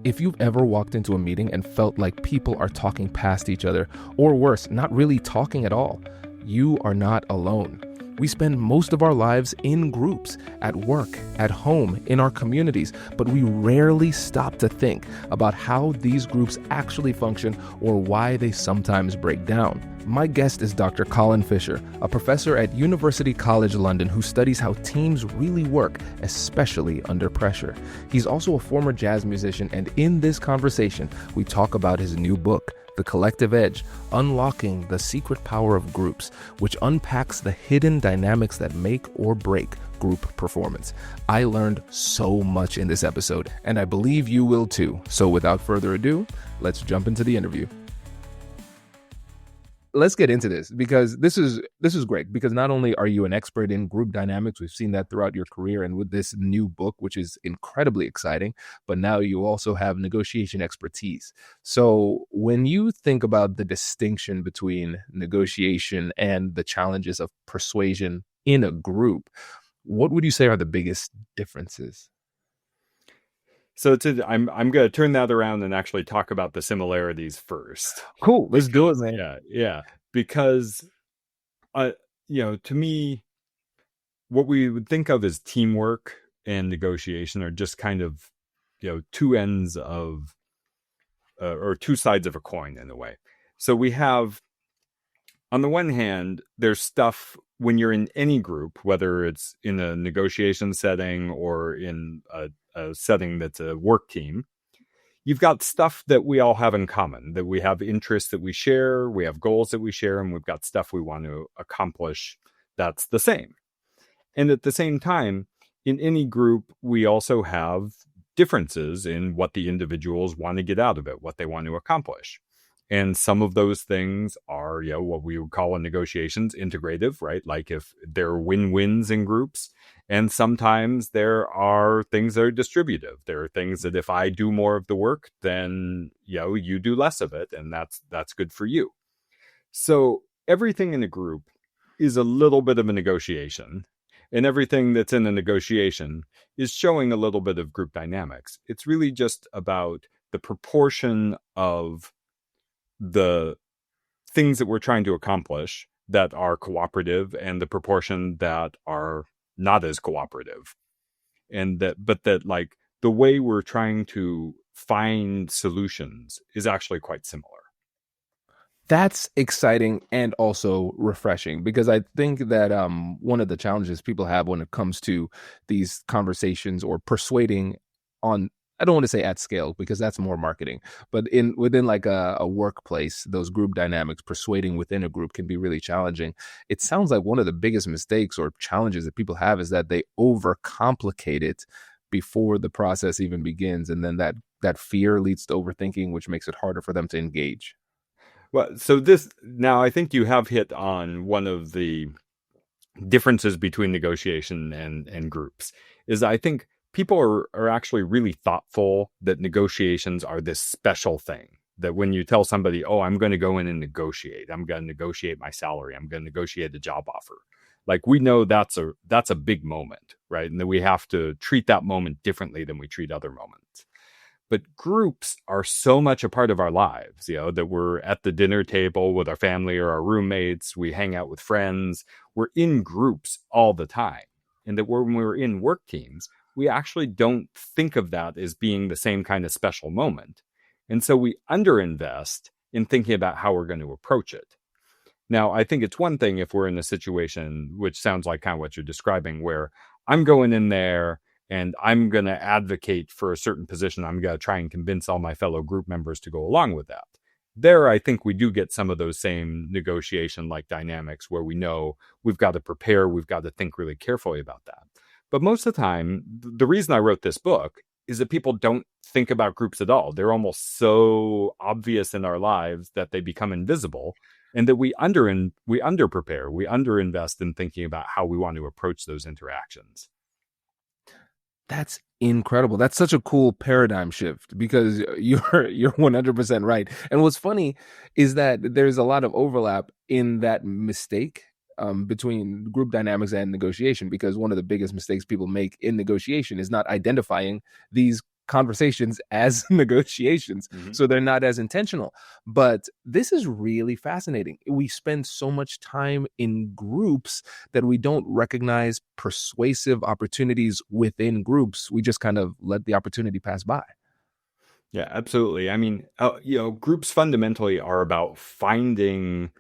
If you've ever walked into a meeting and felt like people are talking past each other, or worse, not really talking at all, you are not alone. We spend most of our lives in groups, at work, at home, in our communities, but we rarely stop to think about how these groups actually function or why they sometimes break down. My guest is Dr. Colin Fisher, a professor at University College London who studies how teams really work, especially under pressure. He's also a former jazz musician, and in this conversation, we talk about his new book, The Collective Edge, Unlocking the Secret Power of Groups, which unpacks the hidden dynamics that make or break group performance. I learned so much in this episode, and I believe you will too. So without further ado, let's jump into the interview. Let's get into this because this is great, because not only are you an expert in group dynamics, we've seen that throughout your career and with this new book, which is incredibly exciting, but now you also have negotiation expertise. So when you think about the distinction between negotiation and the challenges of persuasion in a group, what would you say are the biggest differences? So I'm going to turn that around and actually talk about the similarities first. Cool. Let's do it, man. Yeah. Because, to me, what we would think of as teamwork and negotiation are just kind of, two ends of, or two sides of a coin in a way. So we have, on the one hand, there's stuff when you're in any group, whether it's in a negotiation setting or in a setting that's a work team, you've got stuff that we all have in common, that we have interests that we share, we have goals that we share, and we've got stuff we want to accomplish that's the same. And at the same time, in any group, we also have differences in what the individuals want to get out of it, what they want to accomplish. And some of those things are, what we would call in negotiations integrative, right? Like if there are win-wins in groups, and sometimes there are things that are distributive. There are things that if I do more of the work, then, you do less of it, and that's good for you. So everything in a group is a little bit of a negotiation, and everything that's in a negotiation is showing a little bit of group dynamics. It's really just about the proportion of the things that we're trying to accomplish that are cooperative and the proportion that are not as cooperative. And that like the way we're trying to find solutions is actually quite similar. That's exciting and also refreshing, because I think that one of the challenges people have when it comes to these conversations or persuading on, I don't want to say at scale because that's more marketing, but within like a workplace, those group dynamics, persuading within a group can be really challenging. It sounds like one of the biggest mistakes or challenges that people have is that they overcomplicate it before the process even begins. And then that fear leads to overthinking, which makes it harder for them to engage. Well, so now I think you have hit on one of the differences between negotiation and groups is I think people are actually really thoughtful that negotiations are this special thing. That when you tell somebody, oh, I'm going to go in and negotiate, I'm going to negotiate my salary, I'm going to negotiate a job offer. Like we know that's a big moment, right? And that we have to treat that moment differently than we treat other moments. But groups are so much a part of our lives, that we're at the dinner table with our family or our roommates, we hang out with friends, we're in groups all the time. And that when we're in work teams, we actually don't think of that as being the same kind of special moment. And so we underinvest in thinking about how we're going to approach it. Now, I think it's one thing if we're in a situation, which sounds like kind of what you're describing, where I'm going in there and I'm going to advocate for a certain position. I'm going to try and convince all my fellow group members to go along with that. There, I think we do get some of those same negotiation-like dynamics where we know we've got to prepare, we've got to think really carefully about that. But most of the time, the reason I wrote this book is that people don't think about groups at all. They're almost so obvious in our lives that they become invisible, and that we underprepare, we underinvest in thinking about how we want to approach those interactions. That's incredible. That's such a cool paradigm shift, because you're 100% right. And what's funny is that there's a lot of overlap in that mistake between group dynamics and negotiation, because one of the biggest mistakes people make in negotiation is not identifying these conversations as negotiations, so they're not as intentional. But this is really fascinating. We spend so much time in groups that we don't recognize persuasive opportunities within groups. We just kind of let the opportunity pass by. Yeah, absolutely. I mean, groups fundamentally are about finding,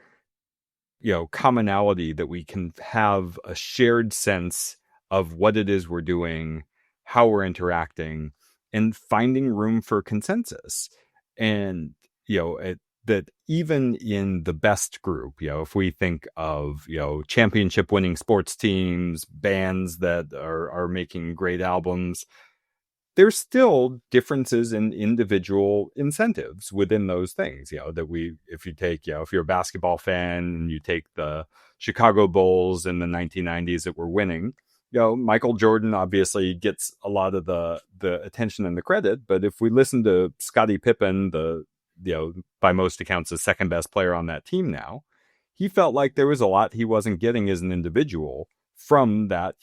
commonality, that we can have a shared sense of what it is we're doing, how we're interacting, and finding room for consensus. And, that even in the best group, if we think of, championship winning sports teams, bands that are making great albums, there's still differences in individual incentives within those things, if you take, if you're a basketball fan and you take the Chicago Bulls in the 1990s that were winning, Michael Jordan obviously gets a lot of the attention and the credit. But if we listen to Scottie Pippen, by most accounts, the second best player on that team now, he felt like there was a lot he wasn't getting as an individual from that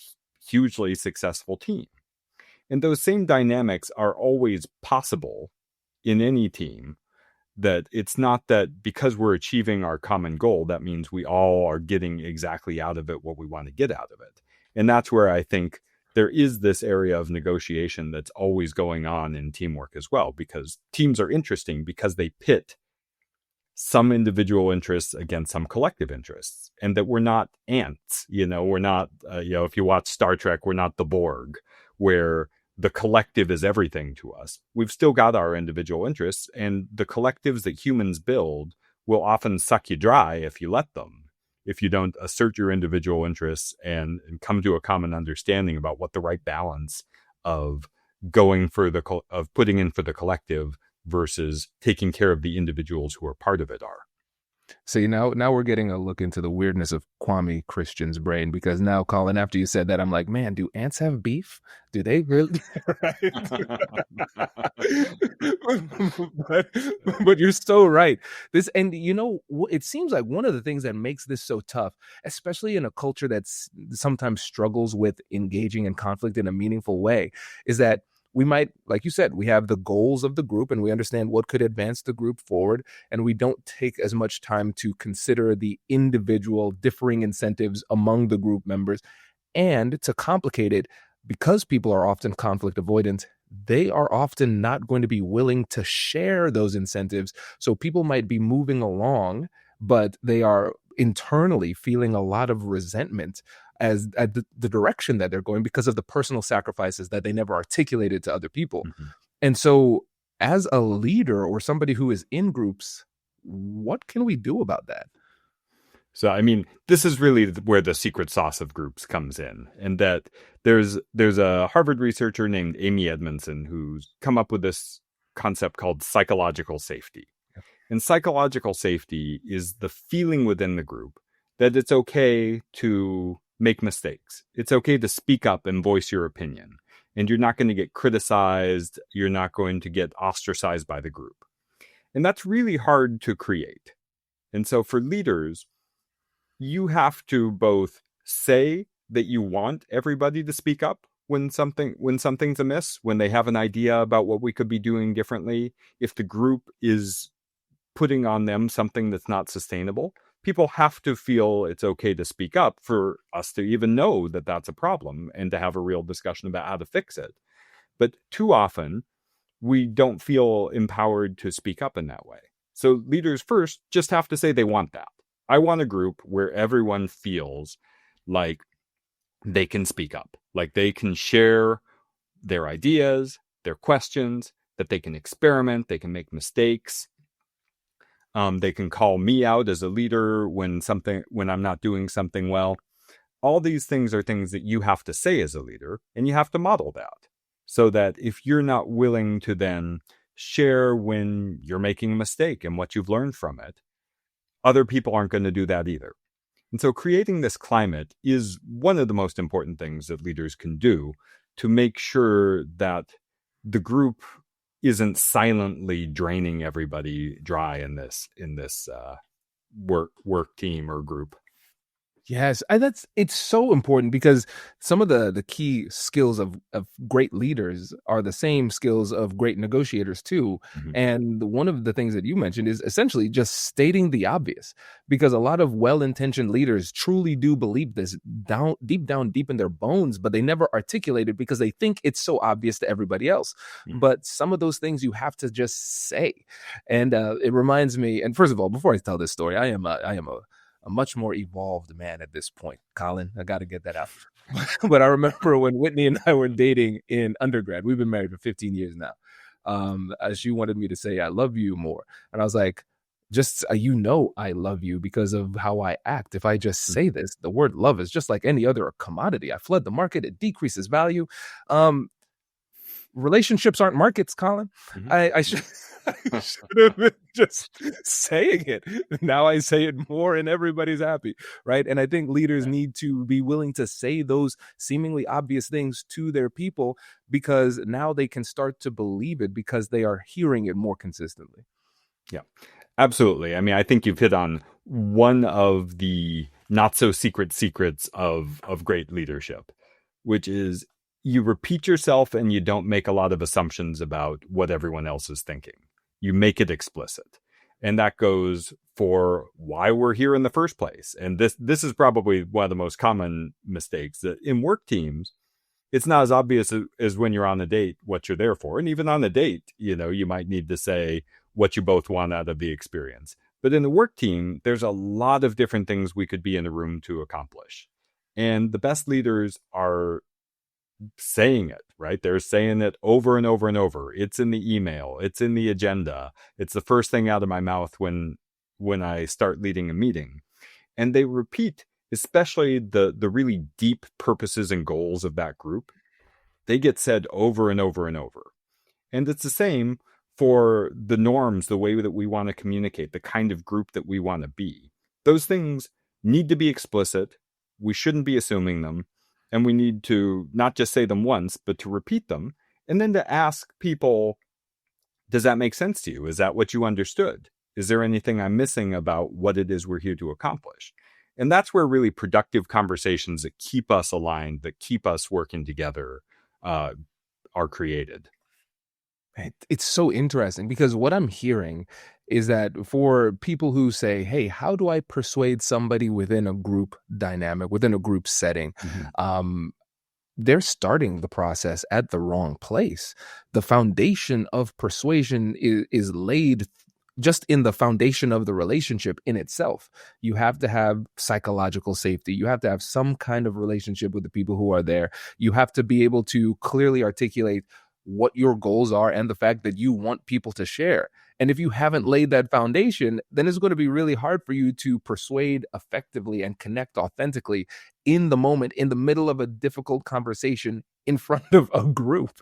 hugely successful team. And those same dynamics are always possible in any team. That it's not that because we're achieving our common goal, that means we all are getting exactly out of it what we want to get out of it. And that's where I think there is this area of negotiation that's always going on in teamwork as well, because teams are interesting because they pit some individual interests against some collective interests, and that we're not ants. We're not, if you watch Star Trek, we're not the Borg, where the collective is everything to us. We've still got our individual interests, and the collectives that humans build will often suck you dry if you let them, if you don't assert your individual interests and come to a common understanding about what the right balance of going for of putting in for the collective versus taking care of the individuals who are part of it are. So now we're getting a look into the weirdness of Kwame Christian's brain, because now, Colin, after you said that, I'm like, man, do ants have beef? Do they really? but you're so right. And it seems like one of the things that makes this so tough, especially in a culture that's sometimes struggles with engaging in conflict in a meaningful way, is that we might, like you said, we have the goals of the group and we understand what could advance the group forward. And we don't take as much time to consider the individual differing incentives among the group members. And to complicate it, because people are often conflict avoidant, they are often not going to be willing to share those incentives. So people might be moving along, but they are internally feeling a lot of resentment at the direction that they're going because of the personal sacrifices that they never articulated to other people. Mm-hmm. And so as a leader or somebody who is in groups, what can we do about that? So, I mean, this is really where the secret sauce of groups comes in, and that there's a Harvard researcher named Amy Edmondson who's come up with this concept called psychological safety. And psychological safety is the feeling within the group that it's okay to make mistakes. It's okay to speak up and voice your opinion. And you're not going to get criticized. You're not going to get ostracized by the group. And that's really hard to create. And so for leaders, you have to both say that you want everybody to speak up when something's amiss, when they have an idea about what we could be doing differently. If the group is putting on them something that's not sustainable, people have to feel it's okay to speak up for us to even know that that's a problem and to have a real discussion about how to fix it. But too often, we don't feel empowered to speak up in that way. So leaders first just have to say they want that. I want a group where everyone feels like they can speak up, like they can share their ideas, their questions, that they can experiment, they can make mistakes. They can call me out as a leader when I'm not doing something well. All these things are things that you have to say as a leader, and you have to model that. So that if you're not willing to then share when you're making a mistake and what you've learned from it, other people aren't going to do that either. And so creating this climate is one of the most important things that leaders can do to make sure that the group isn't silently draining everybody dry in this work team or group. Yes, it's so important because some of the key skills of great leaders are the same skills of great negotiators too. Mhm. And one of the things that you mentioned is essentially just stating the obvious, because a lot of well-intentioned leaders truly do believe this down deep in their bones, but they never articulate it because they think it's so obvious to everybody else. Mhm. But some of those things you have to just say. And it reminds me. And first of all, before I tell this story, I am a much more evolved man at this point, Colin. I got to get that out. But I remember when Whitney and I were dating in undergrad. We've been married for 15 years now. She wanted me to say I love you more, and I was like, just I love you because of how I act. If I just say this, the word love is just like any other commodity. I flood the market; it decreases value. Um, Relationships aren't markets, Colin. Mhm. I should I should have been just saying it. Now I say it more and everybody's happy, right? And I think leaders Yeah. need to be willing to say those seemingly obvious things to their people, because now they can start to believe it because they are hearing it more consistently. Yeah, absolutely. I mean, I think you've hit on one of the not so secret secrets of great leadership, which is you repeat yourself and you don't make a lot of assumptions about what everyone else is thinking. You make it explicit. And that goes for why we're here in the first place. And this is probably one of the most common mistakes that in work teams, it's not as obvious as when you're on a date what you're there for. And even on a date, you might need to say what you both want out of the experience. But in the work team, there's a lot of different things we could be in the room to accomplish. And the best leaders are saying it, right? They're saying it over and over and over. It's in the email, it's in the agenda. It's the first thing out of my mouth when I start leading a meeting. And they repeat, especially the really deep purposes and goals of that group. They get said over and over and over. And it's the same for the norms, the way that we want to communicate, the kind of group that we want to be. Those things need to be explicit. We shouldn't be assuming them. And we need to not just say them once, but to repeat them. And then to ask people, does that make sense to you? Is that what you understood? Is there anything I'm missing about what it is we're here to accomplish? And that's where really productive conversations that keep us aligned, that keep us working together, uh, are created. It's so interesting because what I'm hearing is that for people who say, "Hey, how do I persuade somebody within a group dynamic, within a group setting?" Mhm. Um, they're starting the process at the wrong place. The foundation of persuasion is laid just in the foundation of the relationship in itself. You have to have psychological safety. You have to have some kind of relationship with the people who are there. You have to be able to clearly articulate what your goals are and the fact that you want people to share. And if you haven't laid that foundation, then it's going to be really hard for you to persuade effectively and connect authentically in the moment, in the middle of a difficult conversation in front of a group.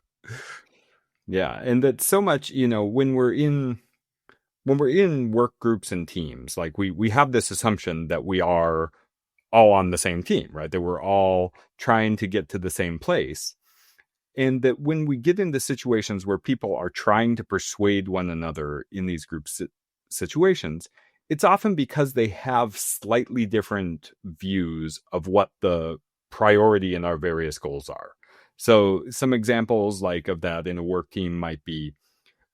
Yeah, and that's so much, when we're in work groups and teams, like we have this assumption that we are all on the same team, right? That we're all trying to get to the same place. And that when we get into situations where people are trying to persuade one another in these situations, it's often because they have slightly different views of what the priority in our various goals are. So some examples like of that in a work team might be,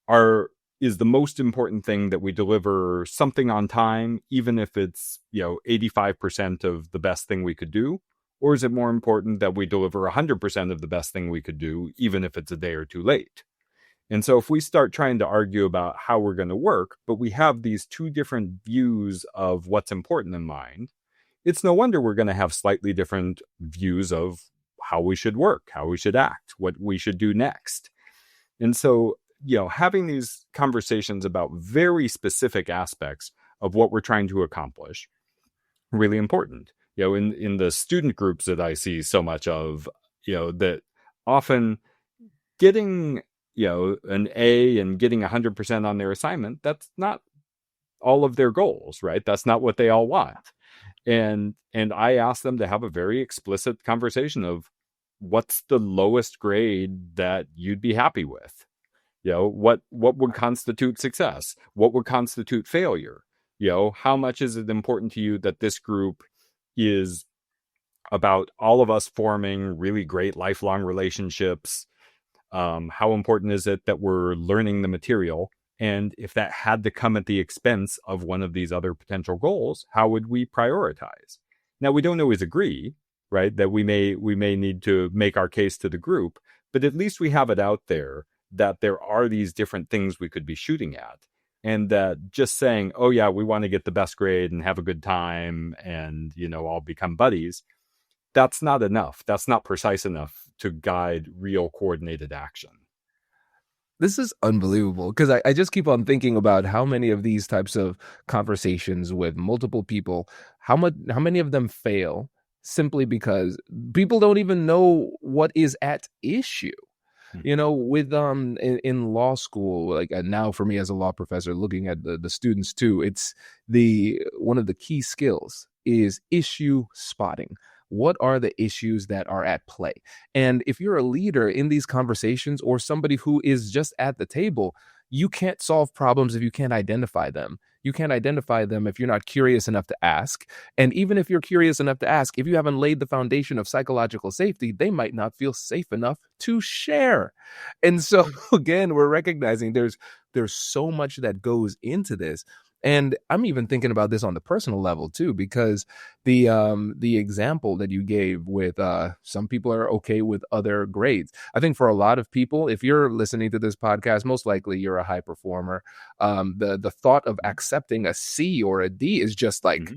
are is the most important thing that we deliver something on time, even if it's 85% of the best thing we could do? Or is it more important that we deliver 100% of the best thing we could do, even if it's a day or two late? And so if we start trying to argue about how we're going to work, but we have these two different views of what's important in mind, it's no wonder we're going to have slightly different views of how we should work, how we should act, what we should do next. And so, having these conversations about very specific aspects of what we're trying to accomplish, really important. In the student groups that I see so much of, that often getting, an A and getting 100% on their assignment, that's not all of their goals, right? That's not what they all want. And I ask them to have a very explicit conversation of what's the lowest grade that you'd be happy with. What would constitute success? What would constitute failure? How much is it important to you that this group is about all of us forming really great lifelong relationships. How important is it that we're learning the material? And if that had to come at the expense of one of these other potential goals, how would we prioritize? Now, we don't always agree, right? That we may need to make our case to the group, but at least we have it out there that there are these different things we could be shooting at. And that just saying, oh yeah, we want to get the best grade and have a good time and, all become buddies, that's not enough. That's not precise enough to guide real coordinated action. This is unbelievable because I just keep on thinking about how many of these types of conversations with multiple people, how many of them fail simply because people don't even know what is at issue. With in law school, like now for me as a law professor, looking at the students too, it's the one of the key skills is issue spotting. What are the issues that are at play? And if you're a leader in these conversations or somebody who is just at the table, you can't solve problems if you can't identify them. You can't identify them if you're not curious enough to ask. And even if you're curious enough to ask, if you haven't laid the foundation of psychological safety, they might not feel safe enough to share. And so again, we're recognizing there's so much that goes into this. And I'm even thinking about this on the personal level too, because the example that you gave with some people are okay with other grades. I think for a lot of people, if you're listening to this podcast, most likely you're a high performer. The thought of accepting a C or a D is just like,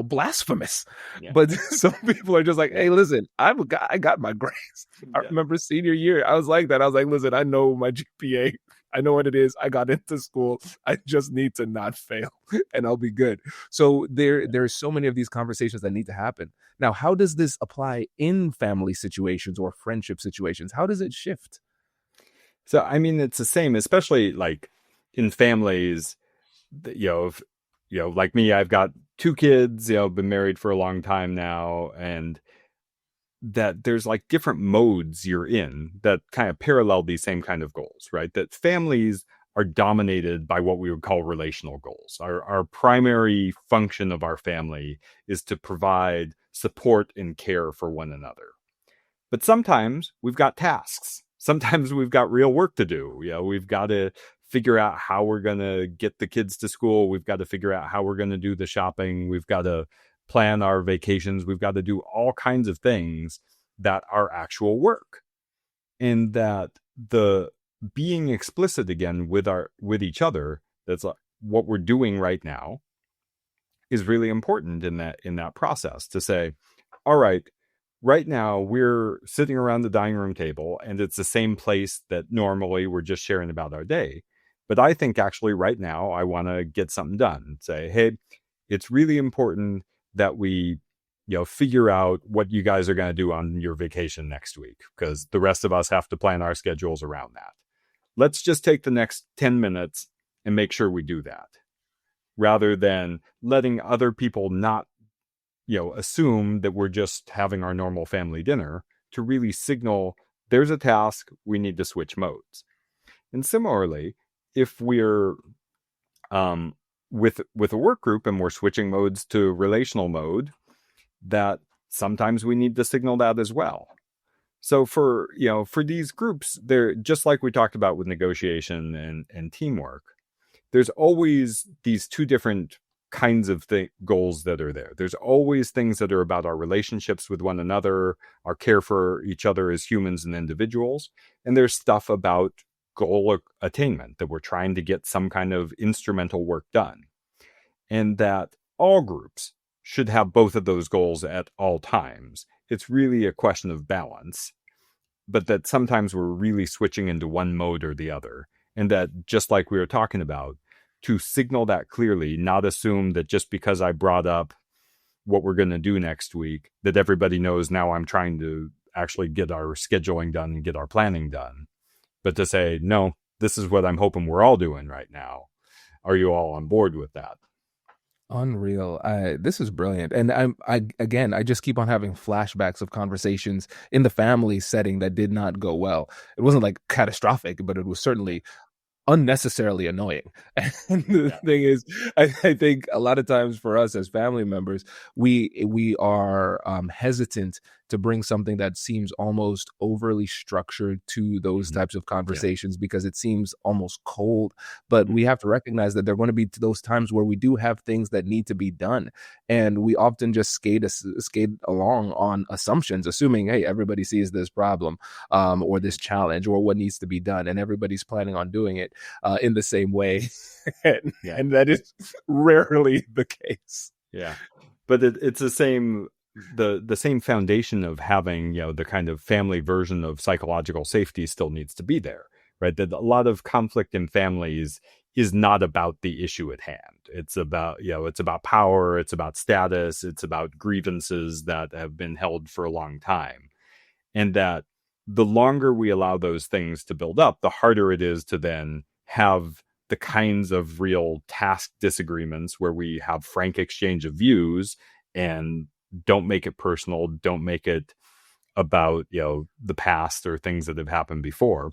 blasphemous. Yeah. But some people are just like, hey, listen, I got my grades. I remember senior year, I was like that. I was like, listen, I know my GPA. I know what it is. I got into school. I just need to not fail and I'll be good. So there's so many of these conversations that need to happen. Now, how does this apply in family situations or friendship situations? How does it shift? So, I mean, it's the same, especially like in families, like me, I've got 2 kids, been married for a long time now, and that there's like different modes you're in that kind of parallel these same kind of goals, right? That families are dominated by what we would call relational goals. Our primary function of our family is to provide support and care for one another. But sometimes we've got tasks. Sometimes we've got real work to do. We've got to figure out how we're going to get the kids to school. We've got to figure out how we're going to do the shopping. We've got to plan our vacations. We've got to do all kinds of things that are actual work. And that the being explicit again with each other, that's like what we're doing right now, is really important in that process to say, all right, right now we're sitting around the dining room table and it's the same place that normally we're just sharing about our day. But I think actually right now I want to get something done. Say, hey, it's really important that we, figure out what you guys are going to do on your vacation next week, because the rest of us have to plan our schedules around that. Let's just take the next 10 minutes and make sure we do that, rather than letting other people not, assume that we're just having our normal family dinner, to really signal there's a task, we need to switch modes. And similarly, if we're with a work group and we're switching modes to relational mode, that sometimes we need to signal that as well. So for these groups, they're just like we talked about with negotiation and teamwork. There's always these 2 different kinds of goals that are there. There's always things that are about our relationships with one another, our care for each other as humans and individuals. And there's stuff about goal attainment, that we're trying to get some kind of instrumental work done. And that all groups should have both of those goals at all times. It's really a question of balance, but that sometimes we're really switching into one mode or the other. And that, just like we were talking about, to signal that clearly, not assume that just because I brought up what we're going to do next week, that everybody knows now I'm trying to actually get our scheduling done and get our planning done. But to say, no, this is what I'm hoping we're all doing right now. Are you all on board with that? Unreal. This is brilliant. And I just keep on having flashbacks of conversations in the family setting that did not go well. It wasn't like catastrophic, but it was certainly unnecessarily annoying. And the Yeah. thing is, I think a lot of times for us as family members, we are hesitant to bring something that seems almost overly structured to those Mhm. types of Yeah. conversations because it seems almost cold. But Mhm. we have to recognize that there are going to be those times where we do have things that need to be done, and we often just skate along on assumptions, assuming, hey, everybody sees this problem or this challenge or what needs to be done, and everybody's planning on doing it in the same way. and, Yeah. and that is rarely the case. Yeah. But it's the same foundation of having, the kind of family version of psychological safety still needs to be there, right? That a lot of conflict in families is not about the issue at hand. It's about, it's about power, it's about status, it's about grievances that have been held for a long time. And that the longer we allow those things to build up, the harder it is to then have the kinds of real task disagreements where we have frank exchange of views and don't make it personal, don't make it about, the past or things that have happened before.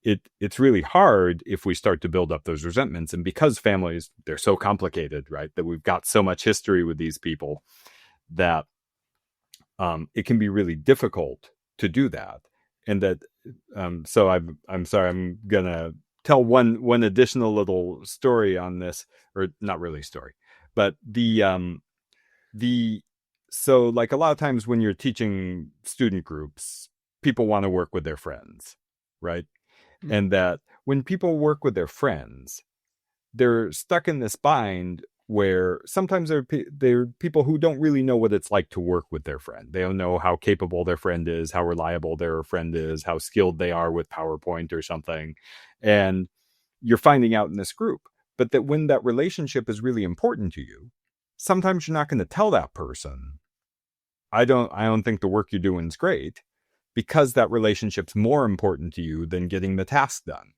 It's really hard if we start to build up those resentments. And because families, they're so complicated, right? That we've got so much history with these people that it can be really difficult to do that. And that, so I'm sorry, I'm gonna tell one additional little story on this, or not really story, but the so like a lot of times when you're teaching student groups, people want to work with their friends, right? And that when people work with their friends, they're stuck in this bind where sometimes they're people who don't really know what it's like to work with their friend. They don't know how capable their friend is, how reliable their friend is, how skilled they are with PowerPoint or something. And you're finding out in this group. But that when that relationship is really important to you, sometimes you're not going to tell that person, I don't think the work you're doing is great, because that relationship's more important to you than getting the task done.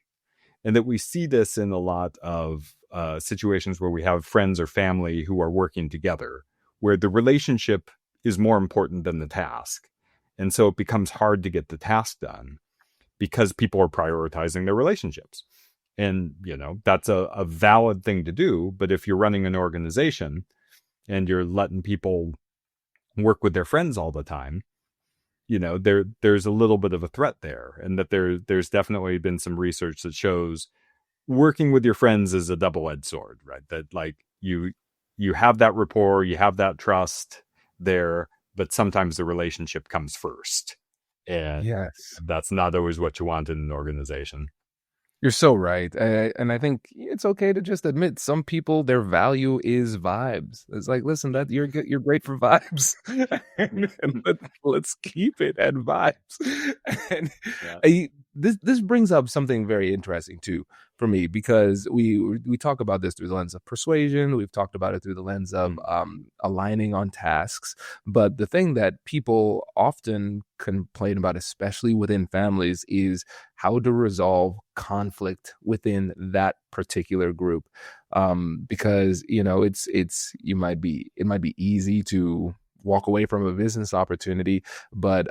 And that we see this in a lot of situations where we have friends or family who are working together, where the relationship is more important than the task. And so it becomes hard to get the task done because people are prioritizing their relationships. And, that's a valid thing to do. But if you're running an organization and you're letting people work with their friends all the time, there's a little bit of a threat there. And that there's definitely been some research that shows working with your friends is a double-edged sword, right? That like you have that rapport, you have that trust there, but sometimes the relationship comes first. And Yes. that's not always what you want in an organization. You're so right. And I think it's okay to just admit some people, their value is vibes. It's like, listen, that you're great for vibes. and let's keep it at vibes. And Yeah. this brings up something very interesting too for me, because we talk about this through the lens of persuasion. We've talked about it through the lens of aligning on tasks. But the thing that people often complain about, especially within families, is how to resolve conflict within that particular group. Because it might be easy to walk away from a business opportunity, but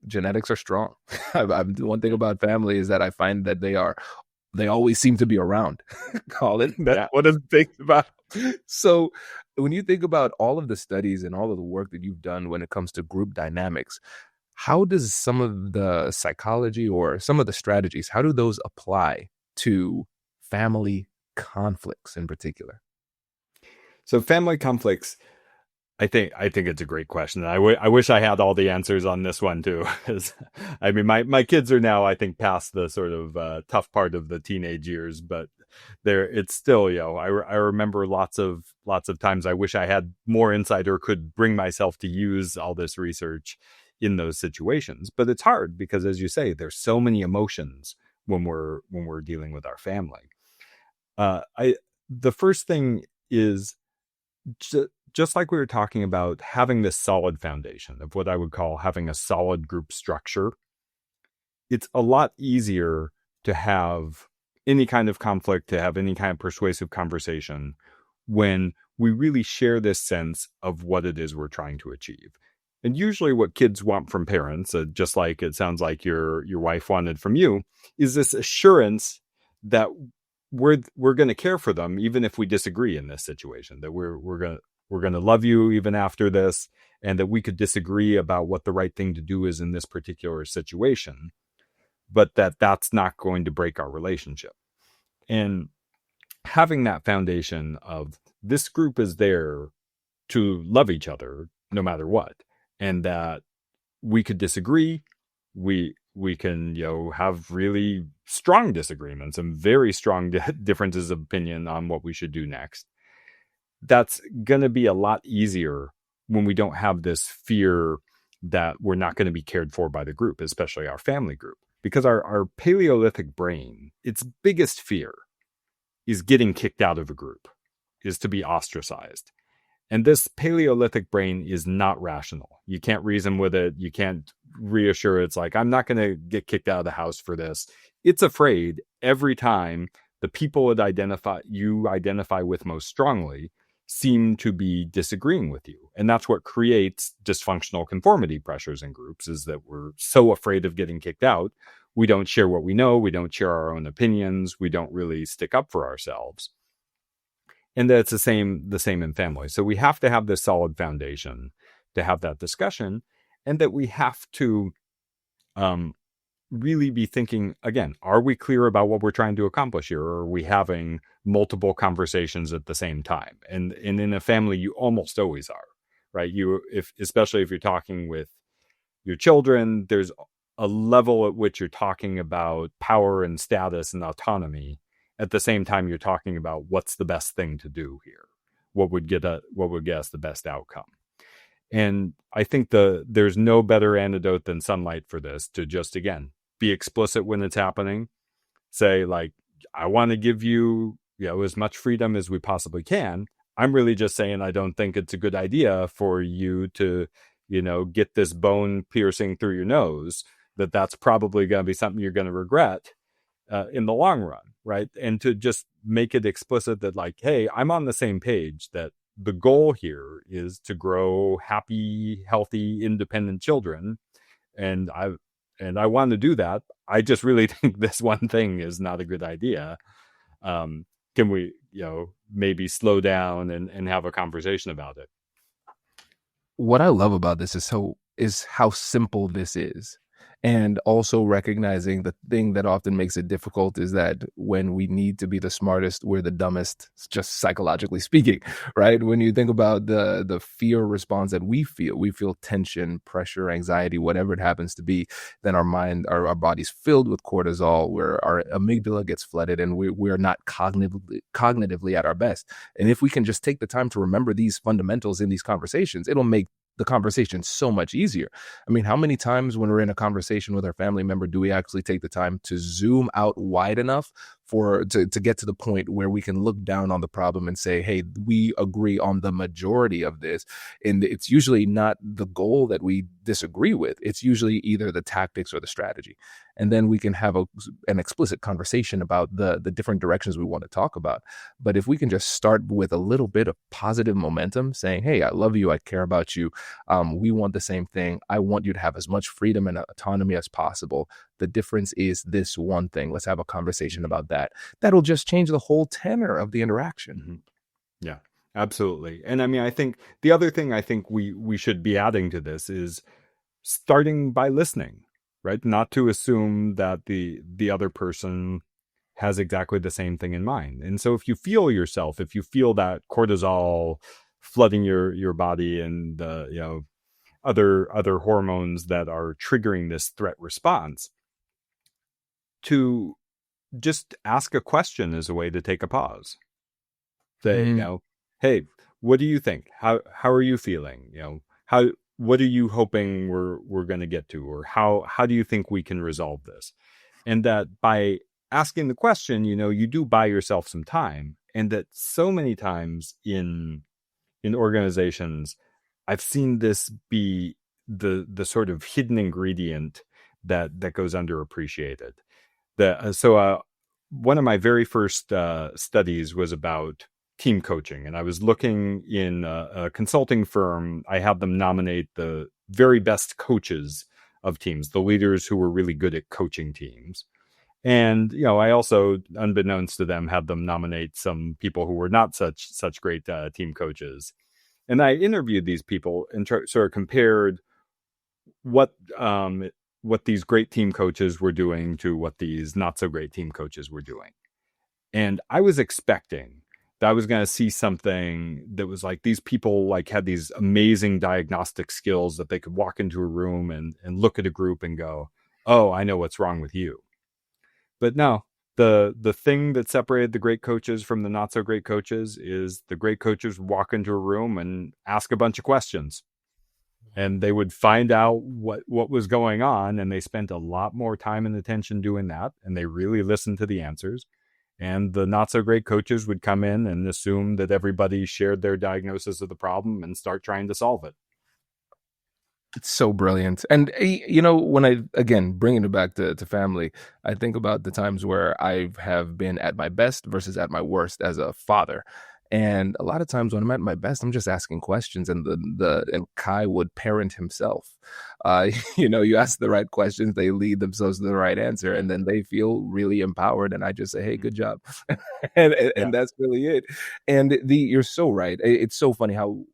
genetics are strong. One thing about family is that I find that they always seem to be around. Colin, that's Yeah. one of the things about. So when you think about all of the studies and all of the work that you've done when it comes to group dynamics, how does some of the psychology or some of the strategies, how do those apply to family conflicts in particular? So family conflicts, I think it's a great question. I wish I had all the answers on this one too. I mean, my kids are now, I think, past the sort of tough part of the teenage years, but it's still, I remember lots of times I wish I had more insight or could bring myself to use all this research in those situations. But it's hard because, as you say, there's so many emotions when we're dealing with our family. The first thing is, just like we were talking about, having this solid foundation of what I would call having a solid group structure. It's a lot easier to have any kind of conflict, to have any kind of persuasive conversation when we really share this sense of what it is we're trying to achieve. And usually what kids want from parents, just like it sounds like your wife wanted from you, is this assurance that we're going to care for them even if we disagree in this situation, that we're going to love you even after this, and that we could disagree about what the right thing to do is in this particular situation, but that's not going to break our relationship. And having that foundation of this group is there to love each other no matter what, and that we could disagree, we can have really strong disagreements and very strong differences of opinion on what we should do next. That's going to be a lot easier when we don't have this fear that we're not going to be cared for by the group, especially our family group. Because our Paleolithic brain, its biggest fear is getting kicked out of a group, is to be ostracized. And this Paleolithic brain is not rational. You can't reason with it. You can't reassure it's like, I'm not going to get kicked out of the house for this. It's afraid every time the people it identify with most strongly seem to be disagreeing with you. And that's what creates dysfunctional conformity pressures in groups, is that we're so afraid of getting kicked out. We don't share what we know. We don't share our own opinions. We don't really stick up for ourselves. And that's the same in family. So we have to have this solid foundation to have that discussion, and that we have to really be thinking, again, are we clear about what we're trying to accomplish here? Or are we having multiple conversations at the same time? And in a family, you almost always are, right? Especially if you're talking with your children, there's a level at which you're talking about power and status and autonomy. At the same time, you're talking about what's the best thing to do here, what would get us the best outcome. And I think there's no better antidote than sunlight for this, to just, again, be explicit when it's happening. Say, like, I want to give you, as much freedom as we possibly can. I'm really just saying I don't think it's a good idea for you to, get this bone piercing through your nose, that's probably going to be something you're going to regret in the long run, right? And to just make it explicit that, like, hey, I'm on the same page, that the goal here is to grow happy, healthy, independent children. And I want to do that. I just really think this one thing is not a good idea. Can we, maybe slow down and have a conversation about it? What I love about this is how simple this is. And also recognizing the thing that often makes it difficult is that when we need to be the smartest, we're the dumbest, just psychologically speaking, right? When you think about the fear response that we feel tension, pressure, anxiety, whatever it happens to be, then our body's filled with cortisol, where our amygdala gets flooded, and we're not cognitively at our best. And if we can just take the time to remember these fundamentals in these conversations, it'll make the conversation so much easier. I mean, how many times when we're in a conversation with our family member do we actually take the time to zoom out wide enough to get to the point where we can look down on the problem and say, hey, we agree on the majority of this. And it's usually not the goal that we disagree with. It's usually either the tactics or the strategy. And then we can have an explicit conversation about the different directions we want to talk about. But if we can just start with a little bit of positive momentum, saying, hey, I love you, I care about you, we want the same thing, I want you to have as much freedom and autonomy as possible. The difference is this one thing. Let's have a conversation about that. That'll just change the whole tenor of the interaction. Mm-hmm. Yeah, absolutely. And I mean, I think the other thing I think we should be adding to this is starting by listening, right? Not to assume that the other person has exactly the same thing in mind. And so if you feel that cortisol flooding your body and other hormones that are triggering this threat response, to just ask a question is a way to take a pause. Say, hey, what do you think? How are you feeling? What are you hoping we're going to get to? Or how do you think we can resolve this? And that by asking the question, you do buy yourself some time. And that so many times in organizations, I've seen this be the sort of hidden ingredient that goes underappreciated. One of my very first studies was about team coaching, and I was looking in a consulting firm. I had them nominate the very best coaches of teams, the leaders who were really good at coaching teams. And, I also, unbeknownst to them, had them nominate some people who were not such great team coaches. And I interviewed these people and sort of compared what these great team coaches were doing to what these not so great team coaches were doing. And I was expecting that I was going to see something that was like these people like had these amazing diagnostic skills that they could walk into a room and look at a group and go, oh, I know what's wrong with you. But no, the thing that separated the great coaches from the not so great coaches is the great coaches would walk into a room and ask a bunch of questions. And they would find out what was going on, and they spent a lot more time and attention doing that, and they really listened to the answers. And the not so great coaches would come in and assume that everybody shared their diagnosis of the problem and start trying to solve it. It's so brilliant. And, when I, again, bringing it back to family, I think about the times where I have been at my best versus at my worst as a father. And a lot of times when I'm at my best, I'm just asking questions, and and Kai would parent himself. You ask the right questions, they lead themselves to the right answer, and then they feel really empowered. And I just say, "Hey, good job," and that's really it. And you're so right. It's so funny how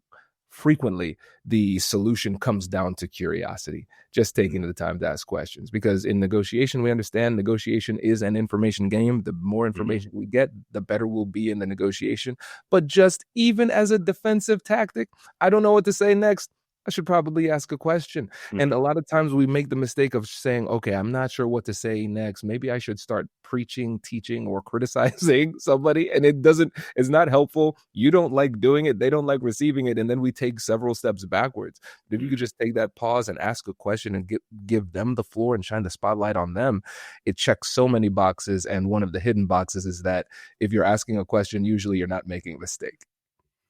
frequently the solution comes down to curiosity, just taking the time to ask questions. Because in negotiation, we understand negotiation is an information game. The more information we get, the better we'll be in the negotiation. But just even as a defensive tactic, I don't know what to say next. I should probably ask a question. And a lot of times we make the mistake of saying, okay, I'm not sure what to say next. Maybe I should start preaching, teaching, or criticizing somebody. And it's not helpful. You don't like doing it. They don't like receiving it. And then we take several steps backwards. But if you could just take that pause and ask a question and give them the floor and shine the spotlight on them, it checks so many boxes. And one of the hidden boxes is that if you're asking a question, usually you're not making a mistake.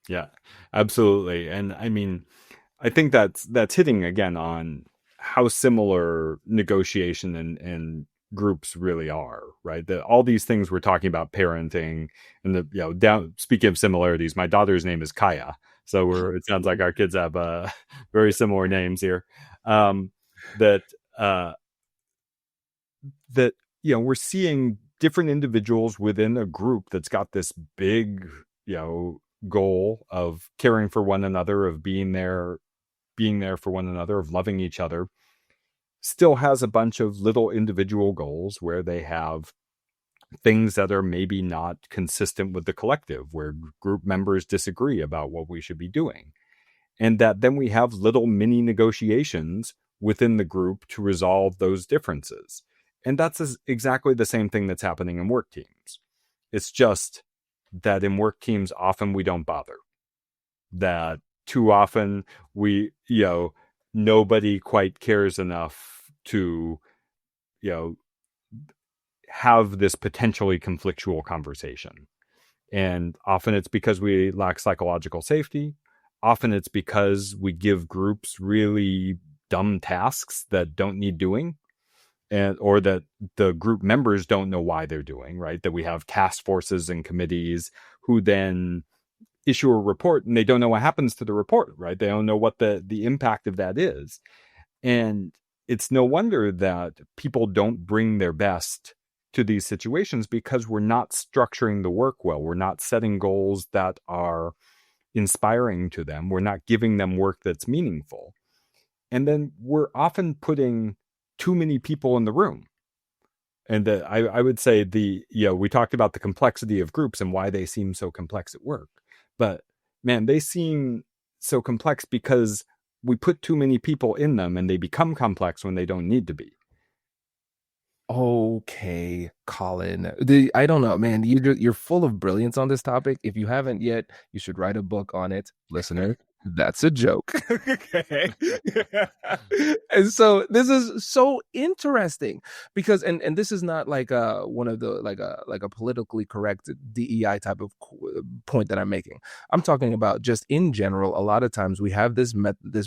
Yeah, absolutely. And I mean, I think that's hitting again on how similar negotiation and groups really are, right? That all these things we're talking about, parenting and speaking of similarities, my daughter's name is Kaya. So it sounds like our kids have very similar names here. That we're seeing different individuals within a group that's got this big, goal of caring for one another, of being there for one another, of loving each other, still has a bunch of little individual goals where they have things that are maybe not consistent with the collective, where group members disagree about what we should be doing. And that then we have little mini negotiations within the group to resolve those differences. And that's exactly the same thing that's happening in work teams. It's just that in work teams, often we don't bother. That too often nobody quite cares enough to, have this potentially conflictual conversation. And often it's because we lack psychological safety. Often it's because we give groups really dumb tasks that don't need doing, or that the group members don't know why they're doing, right? That we have task forces and committees who then issue a report and they don't know what happens to the report, right? They don't know what the impact of that is. And it's no wonder that people don't bring their best to these situations, because we're not structuring the work well. We're not setting goals that are inspiring to them. We're not giving them work that's meaningful. And then we're often putting too many people in the room. And I would say we talked about the complexity of groups and why they seem so complex at work. But man, they seem so complex because we put too many people in them and they become complex when they don't need to be. Okay, Colin. I don't know, man. You're full of brilliance on this topic. If you haven't yet, you should write a book on it, listener. That's a joke. Okay. And so this is so interesting because and this is not like one of the like a politically correct DEI type of point that I'm making. I'm talking about just in general. A lot of times we have this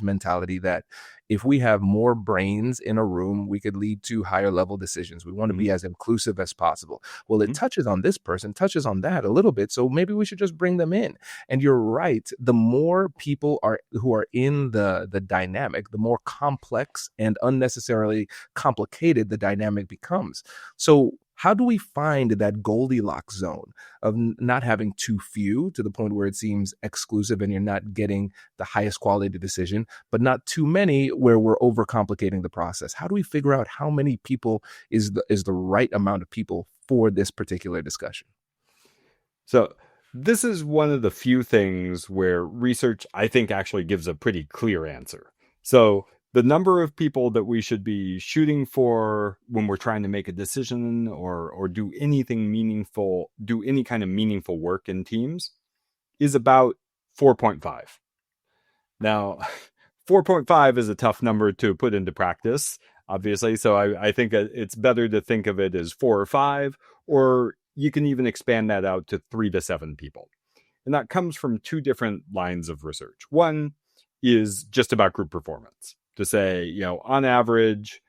mentality that if we have more brains in a room, we could lead to higher level decisions. We want to be as inclusive as possible. Well, it touches on this person, touches on that a little bit. So maybe we should just bring them in. And you're right. The more people who are in the dynamic, the more complex and unnecessarily complicated the dynamic becomes. So how do we find that Goldilocks zone of not having too few to the point where it seems exclusive and you're not getting the highest quality decision, but not too many where we're overcomplicating the process? How do we figure out how many people is the right amount of people for this particular discussion? So this is one of the few things where research, I think, actually gives a pretty clear answer. So the number of people that we should be shooting for when we're trying to make a decision or do anything meaningful, do any kind of meaningful work in teams is about 4.5. Now, 4.5 is a tough number to put into practice, obviously. So I think it's better to think of it as 4 or 5, or you can even expand that out to 3 to 7 people. And that comes from two different lines of research. One is just about group performance, to say, on average,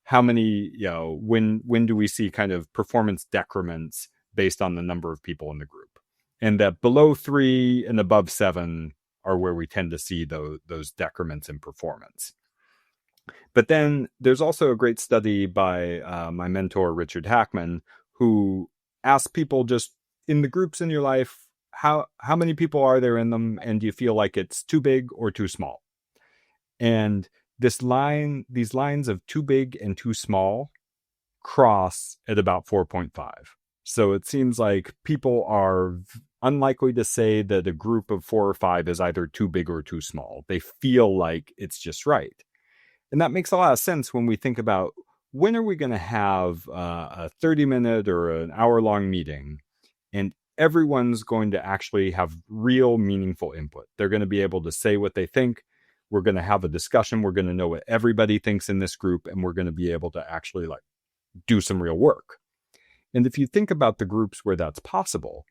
how many, when do we see kind of performance decrements based on the number of people in the group? And that below 3 and above 7 are where we tend to see those decrements in performance. But then there's also a great study by my mentor, Richard Hackman, who asked people just in the groups in your life, how many people are there in them? And do you feel like it's too big or too small? And these lines of too big and too small cross at about 4.5. So it seems like people are unlikely to say that a group of 4 or 5 is either too big or too small. They feel like it's just right. And that makes a lot of sense when we think about when are we going to have a 30-minute or an hour-long meeting, and everyone's going to actually have real meaningful input. They're going to be able to say what they think. We're going to have a discussion. We're going to know what everybody thinks in this group, and we're going to be able to actually do some real work. And if you think about the groups where that's possible,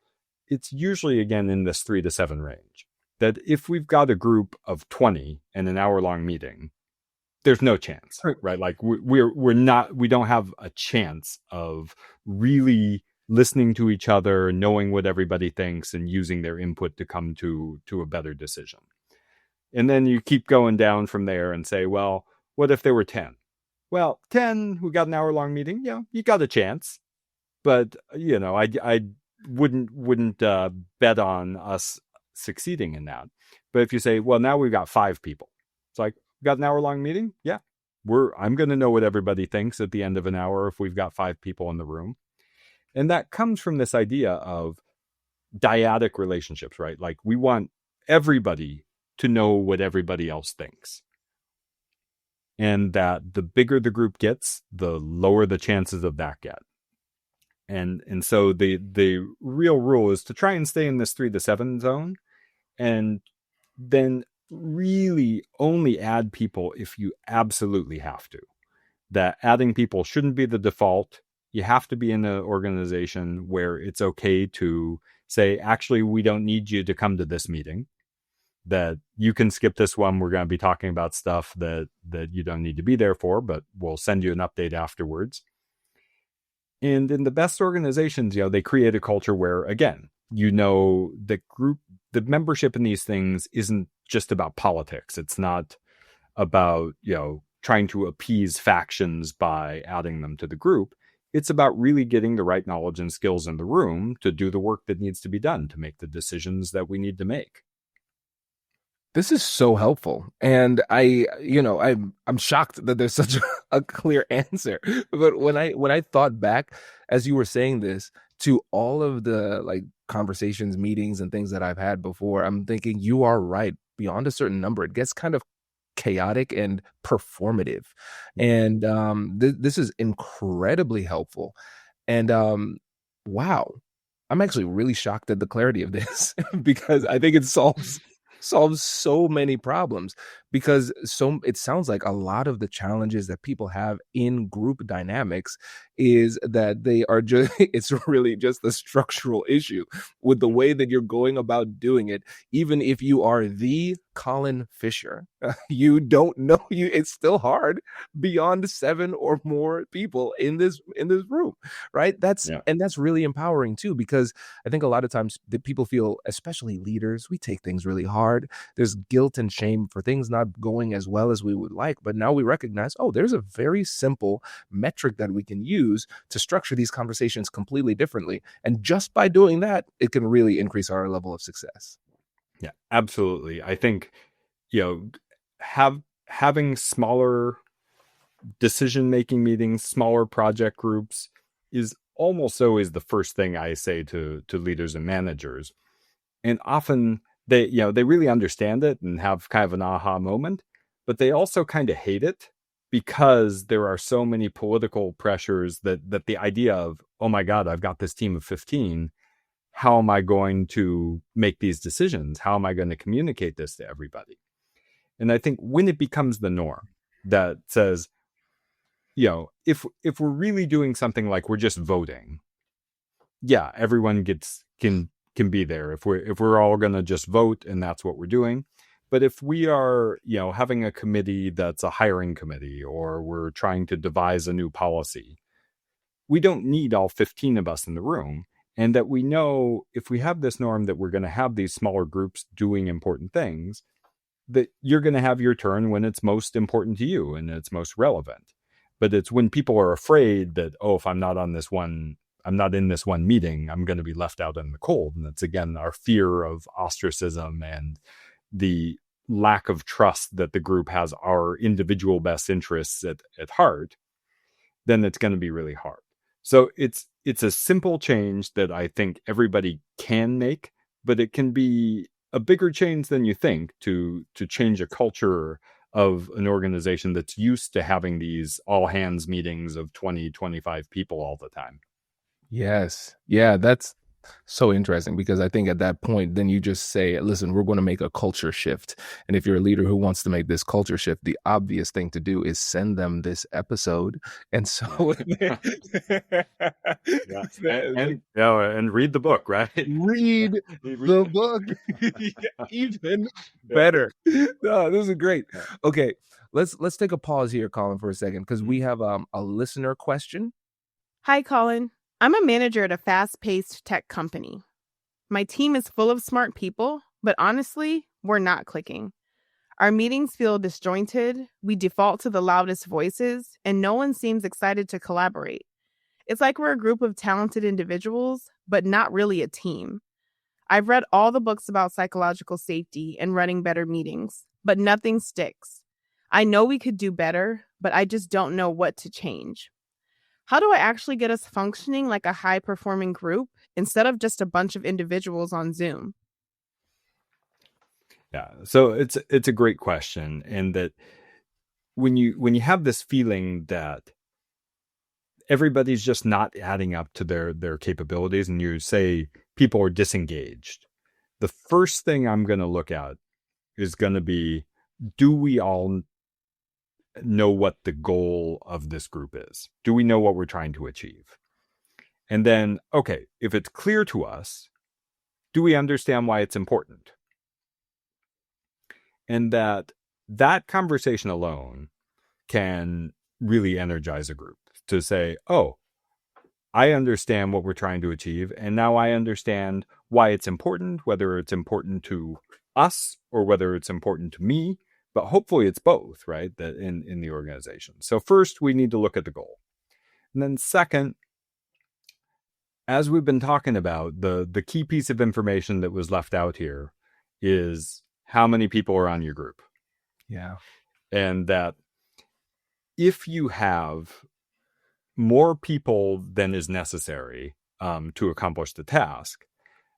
it's usually, again, in this 3 to 7 range. That if we've got a group of 20 and an hour-long meeting, there's no chance, right? Like we don't have a chance of really listening to each other, knowing what everybody thinks, and using their input to come to a better decision. And then you keep going down from there and say, well, what if there were 10? Well, 10 who got an hour-long meeting, you got a chance. But, I wouldn't bet on us succeeding in that. But if you say, well, now we've got 5 people. It's like, got an hour-long meeting? Yeah. I'm going to know what everybody thinks at the end of an hour if we've got 5 people in the room. And that comes from this idea of dyadic relationships, right? Like we want everybody to know what everybody else thinks. And that the bigger the group gets, the lower the chances of that get. And so the real rule is to try and stay in this 3 to 7 zone, and then really only add people if you absolutely have to. That adding people shouldn't be the default. You have to be in an organization where it's okay to say, actually, we don't need you to come to this meeting. That you can skip this one. We're going to be talking about stuff that you don't need to be there for, but we'll send you an update afterwards. And in the best organizations, they create a culture where, again, the membership in these things isn't just about politics. It's not about, trying to appease factions by adding them to the group. It's about really getting the right knowledge and skills in the room to do the work that needs to be done to make the decisions that we need to make. This is so helpful. And I'm shocked that there's such a clear answer. But when I thought back as you were saying this to all of the conversations, meetings, and things that I've had before, I'm thinking you are right. Beyond a certain number, it gets kind of chaotic and performative. And this is incredibly helpful. And wow, I'm actually really shocked at the clarity of this because I think it solves so many problems, because it sounds like a lot of the challenges that people have in group dynamics is that they are just it's really just the structural issue with the way that you're going about doing it. Even if you are the Colin Fisher, you don't know it's still hard beyond 7 or more people in this room, right? And that's really empowering too, because I think a lot of times that people feel, especially leaders, we take things really hard. There's guilt and shame for things not not going as well as we would like. But now we recognize, oh, there's a very simple metric that we can use to structure these conversations completely differently. And just by doing that, it can really increase our level of success. Yeah, absolutely. I think, having smaller decision-making meetings, smaller project groups is almost always the first thing I say to leaders and managers. And often they really understand it and have kind of an aha moment, but they also kind of hate it because there are so many political pressures that the idea of, oh my God, I've got this team of 15. How am I going to make these decisions? How am I going to communicate this to everybody? And I think when it becomes the norm that says, if we're really doing something like we're just voting, yeah, everyone can be there. If we're all going to just vote and that's what we're doing. But if we are, having a committee that's a hiring committee, or we're trying to devise a new policy, we don't need all 15 of us in the room. And that we know if we have this norm that we're going to have these smaller groups doing important things, that you're going to have your turn when it's most important to you and it's most relevant. But it's when people are afraid that, oh, if I'm not in this one meeting, I'm going to be left out in the cold. And it's, again, our fear of ostracism and the lack of trust that the group has our individual best interests at heart, then it's going to be really hard. So it's a simple change that I think everybody can make, but it can be a bigger change than you think to change a culture of an organization that's used to having these all hands meetings of 20, 25 people all the time. Yes. Yeah, that's so interesting, because I think at that point, then you just say, listen, we're going to make a culture shift. And if you're a leader who wants to make this culture shift, the obvious thing to do is send them this episode. And so yeah. And read the book, right? Read the book. Even better. No, this is great. Okay, let's take a pause here, Colin, for a second, because we have a listener question. Hi, Colin. I'm a manager at a fast-paced tech company. My team is full of smart people, but honestly, we're not clicking. Our meetings feel disjointed, we default to the loudest voices, and no one seems excited to collaborate. It's like we're a group of talented individuals, but not really a team. I've read all the books about psychological safety and running better meetings, but nothing sticks. I know we could do better, but I just don't know what to change. How do I actually get us functioning like a high-performing group instead of just a bunch of individuals on Zoom? Yeah, so it's a great question, and that when you have this feeling that everybody's just not adding up to their capabilities, and you say people are disengaged, the first thing I'm going to look at is going to be, do we all know what the goal of this group is? Do we know what we're trying to achieve? And then, okay, if it's clear to us, do we understand why it's important? And that conversation alone can really energize a group to say, oh, I understand what we're trying to achieve, and now I understand why it's important, whether it's important to us or whether it's important to me. But hopefully it's both, right? That in the organization. So first, we need to look at the goal. And then second, as we've been talking about, the key piece of information that was left out here is how many people are on your group. Yeah. And that if you have more people than is necessary to accomplish the task,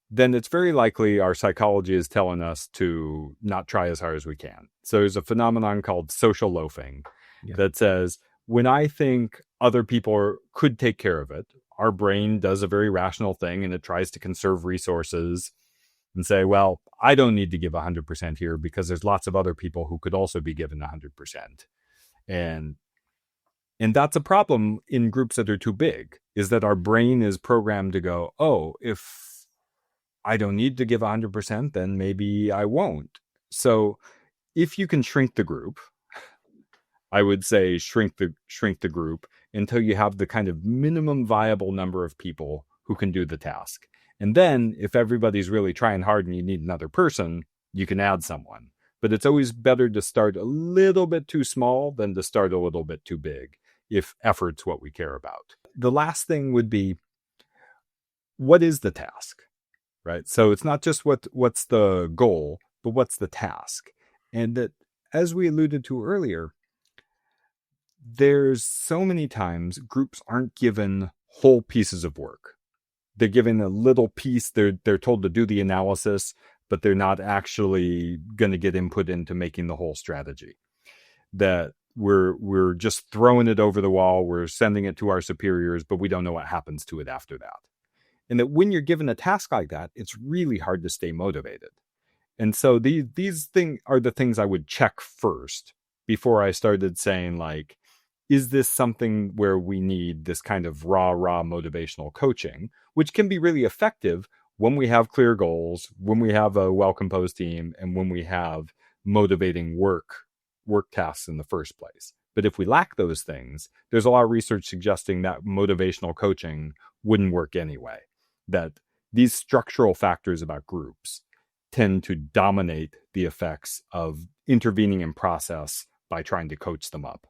then it's very likely our psychology is telling us to not try as hard as we can. So there's a phenomenon called social loafing that says, when I think other people could take care of it, our brain does a very rational thing and it tries to conserve resources and say, well, I don't need to give 100% here because there's lots of other people who could also be given 100%. And that's a problem in groups that are too big, is that our brain is programmed to go, oh, if I don't need to give 100%, then maybe I won't. So if you can shrink the group, I would say shrink the group until you have the kind of minimum viable number of people who can do the task. And then if everybody's really trying hard and you need another person, you can add someone. But it's always better to start a little bit too small than to start a little bit too big, if effort's what we care about. The last thing would be, what is the task, right? So it's not just what's the goal, but what's the task? And that, as we alluded to earlier, there's so many times groups aren't given whole pieces of work. They're given a little piece. They're told to do the analysis, but they're not actually going to get input into making the whole strategy. That we're just throwing it over the wall. We're sending it to our superiors, but we don't know what happens to it after that. And that when you're given a task like that, it's really hard to stay motivated. And so these things are the things I would check first before I started saying, like, is this something where we need this kind of raw motivational coaching, which can be really effective when we have clear goals, when we have a well-composed team, and when we have motivating work tasks in the first place. But if we lack those things, there's a lot of research suggesting that motivational coaching wouldn't work anyway. That these structural factors about groups tend to dominate the effects of intervening in process by trying to coach them up.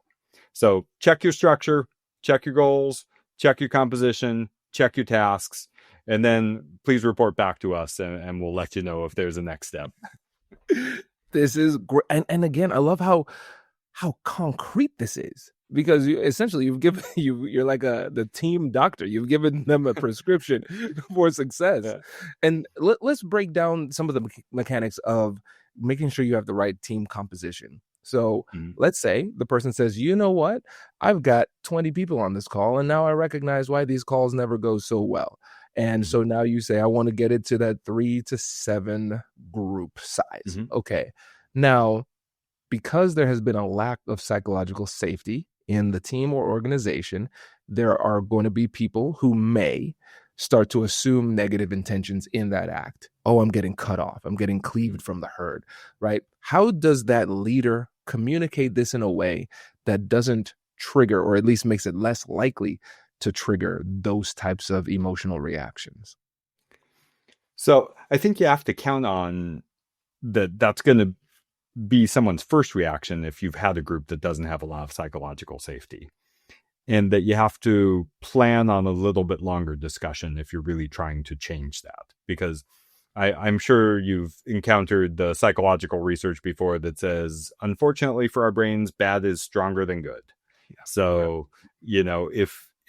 So check your structure, check your goals, check your composition, check your tasks, and then please report back to us, and we'll let you know if there's a next step. This is great. And again, I love how concrete this is, because you've given you're like the team doctor. You've given them a prescription for success. Yeah. And let's break down some of the mechanics of making sure you have the right team composition. So let's say the person says, you know what, I've got 20 people on this call, and now I recognize why these calls never go so well. And so now you say, I want to get it to that 3 to 7 group size. Okay. Now, because there has been a lack of psychological safety in the team or organization, there are going to be people who may start to assume negative intentions in that act. Oh, I'm getting cut off. I'm getting cleaved from the herd, right? How does that leader communicate this in a way that doesn't trigger, or at least makes it less likely to trigger, those types of emotional reactions? So I think you have to count on that's going to be someone's first reaction if you've had a group that doesn't have a lot of psychological safety. And that you have to plan on a little bit longer discussion if you're really trying to change that. Because I'm sure you've encountered the psychological research before that says, unfortunately for our brains, bad is stronger than good. Yeah. So,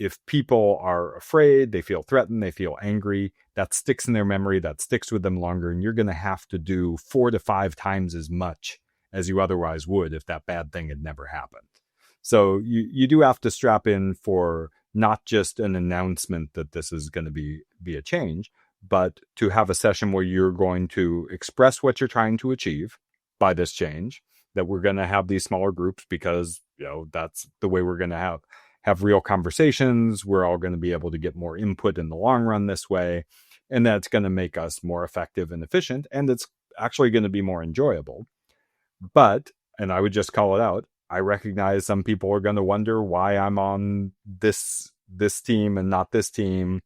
if people are afraid, they feel threatened, they feel angry, that sticks in their memory, that sticks with them longer. And you're going to have to do 4 to 5 times as much as you otherwise would if that bad thing had never happened. So you do have to strap in for not just an announcement that this is going to be a change, but to have a session where you're going to express what you're trying to achieve by this change, that we're going to have these smaller groups because, that's the way we're going to have real conversations. We're all going to be able to get more input in the long run this way. And that's going to make us more effective and efficient. And it's actually going to be more enjoyable. But, and I would just call it out, I recognize some people are going to wonder why I'm on this team and not this team,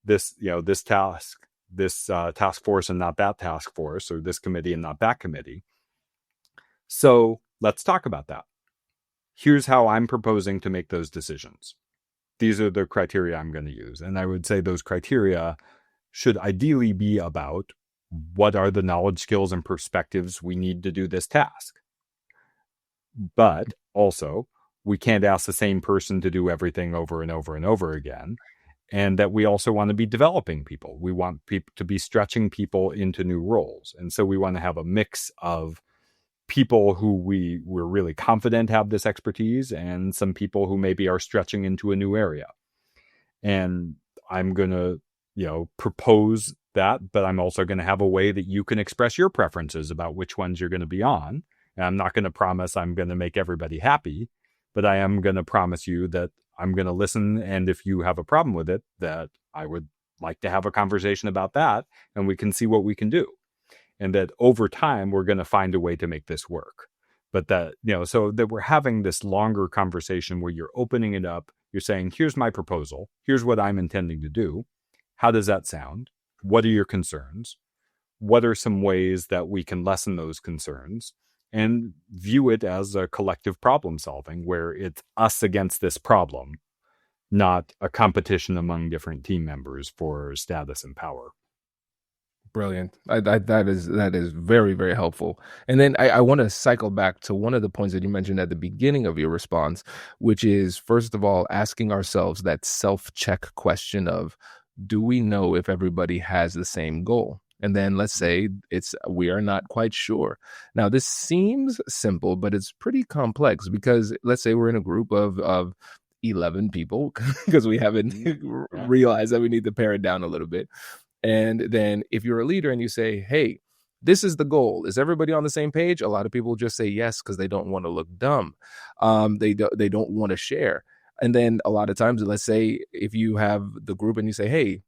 this task force and not that task force, or this committee and not that committee. So let's talk about that. Here's how I'm proposing to make those decisions. These are the criteria I'm going to use. And I would say those criteria should ideally be about what are the knowledge, skills, and perspectives we need to do this task. But also, we can't ask the same person to do everything over and over and over again. And that we also want to be developing people. We want people to be stretching people into new roles. And so we want to have a mix of people who we're really confident have this expertise and some people who maybe are stretching into a new area. And I'm going to, propose that, but I'm also going to have a way that you can express your preferences about which ones you're going to be on. And I'm not going to promise I'm going to make everybody happy, but I am going to promise you that I'm going to listen. And if you have a problem with it, that I would like to have a conversation about that, and we can see what we can do. And that over time, we're going to find a way to make this work. But that, so that we're having this longer conversation where you're opening it up. You're saying, here's my proposal. Here's what I'm intending to do. How does that sound? What are your concerns? What are some ways that we can lessen those concerns? and view it as a collective problem solving where it's us against this problem, not a competition among different team members for status and power. Brilliant. That is very, very helpful. And then I want to cycle back to one of the points that you mentioned at the beginning of your response, which is, first of all, asking ourselves that self-check question of, do we know if everybody has the same goal? And then let's say we are not quite sure. Now, this seems simple, but it's pretty complex because let's say we're in a group of 11 people because we haven't realized that we need to pare it down a little bit. And then if you're a leader and you say, hey, this is the goal. Is everybody on the same page? A lot of people just say yes because they don't want to look dumb. They don't want to share. And then a lot of times, let's say if you have the group and you say, hey,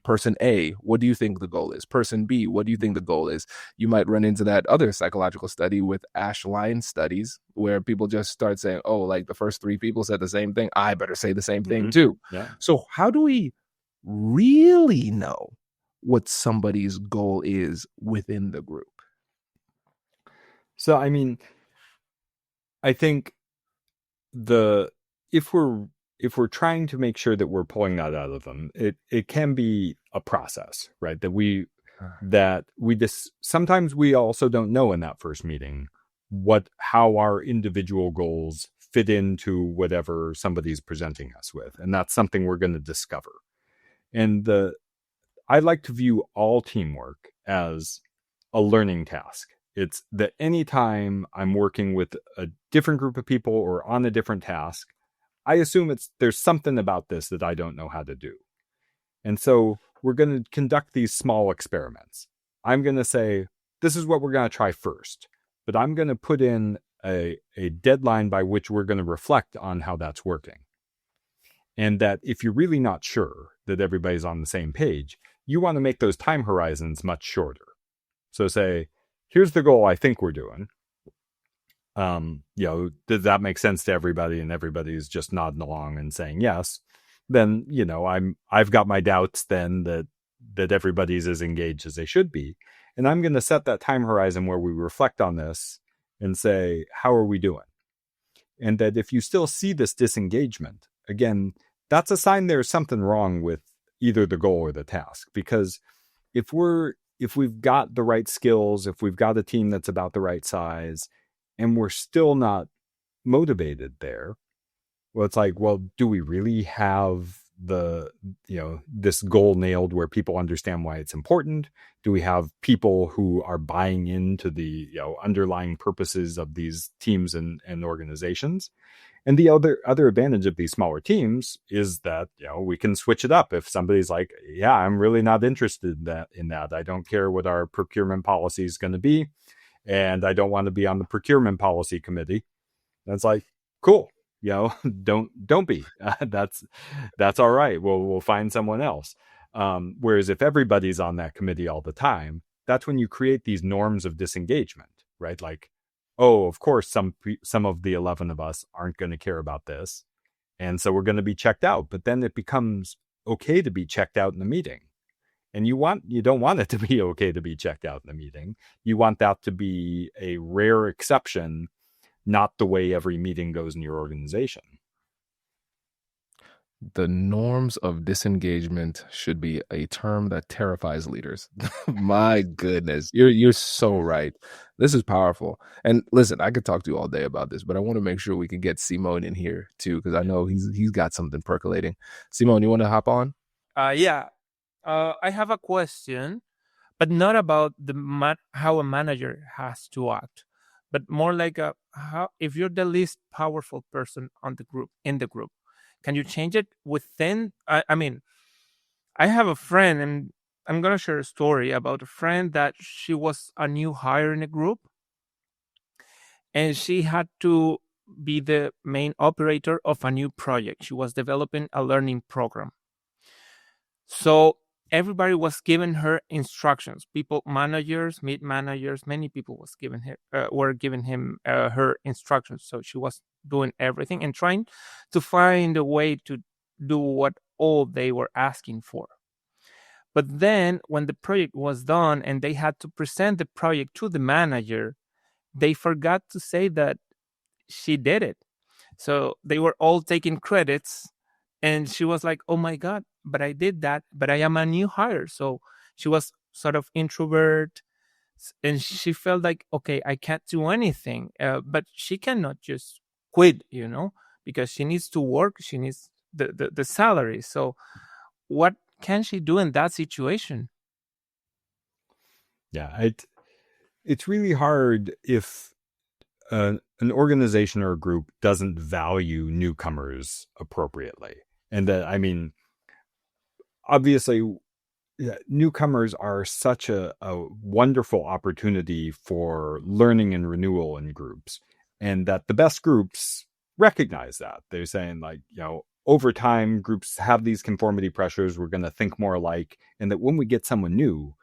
person A, what do you think the goal is? Person B, what do you think the goal is? You might run into that other psychological study with Ash line studies where people just start saying, oh, like the first 3 people said the same thing. I better say the same thing too. Yeah. So how do we really know what somebody's goal is within the group? So, I mean, I think if we're trying to make sure that we're pulling that out of them, it can be a process, right? Sometimes we also don't know in that first meeting how our individual goals fit into whatever somebody's presenting us with. And that's something we're going to discover. And I like to view all teamwork as a learning task. It's that anytime I'm working with a different group of people or on a different task, I assume there's something about this that I don't know how to do. And so we're going to conduct these small experiments. I'm going to say, this is what we're going to try first, but I'm going to put in a deadline by which we're going to reflect on how that's working. And that if you're really not sure that everybody's on the same page, you want to make those time horizons much shorter. So say, here's the goal I think we're doing. Does that make sense to everybody? And everybody's just nodding along and saying yes. Then, I've got my doubts then that everybody's as engaged as they should be. And I'm going to set that time horizon where we reflect on this and say, how are we doing? And that if you still see this disengagement, again, that's a sign there's something wrong with either the goal or the task. Because if we've got the right skills, if we've got a team that's about the right size, and we're still not motivated there, well, it's like, well, do we really have this goal nailed where people understand why it's important? Do we have people who are buying into the underlying purposes of these teams and organizations? And the other advantage of these smaller teams is that we can switch it up. If somebody's like, yeah, I'm really not interested in that. I don't care what our procurement policy is going to be, and I don't want to be on the procurement policy committee. That's like, cool. Don't be. That's all right. We'll find someone else. Whereas if everybody's on that committee all the time, that's when you create these norms of disengagement, right? Like, oh, of course, some of the 11 of us aren't going to care about this, and so we're going to be checked out. But then it becomes okay to be checked out in the meeting, and you don't want it to be okay to be checked out in the meeting. You want that to be a rare exception, not the way every meeting goes in your organization. The norms of disengagement should be a term that terrifies leaders. My goodness, you're so right. This is powerful. And listen, I could talk to you all day about this, but I want to make sure we can get Simone in here too, because I know he's got something percolating. Simone, you want to hop on? Yeah. I have a question, but not about how a manager has to act, but more like how if you're the least powerful person in the group, can you change it within? I mean, I have a friend, and I'm gonna share a story about a friend that she was a new hire in a group, and she had to be the main operator of a new project. She was developing a learning program, so everybody was giving her instructions. People, managers, mid managers, many people were giving him her instructions. So she was doing everything and trying to find a way to do what all they were asking for. But then when the project was done and they had to present the project to the manager, they forgot to say that she did it. So they were all taking credits, and she was like, oh my God, but I did that, but I am a new hire. So she was sort of introvert, and she felt like, okay, I can't do anything. But she cannot just quit, because she needs to work. She needs the salary. So what can she do in that situation? Yeah, it's really hard if an organization or a group doesn't value newcomers appropriately. And that, I mean, obviously, newcomers are such a wonderful opportunity for learning and renewal in groups, and that the best groups recognize that. They're saying, like, over time, groups have these conformity pressures. We're going to think more alike, and that when we get someone new,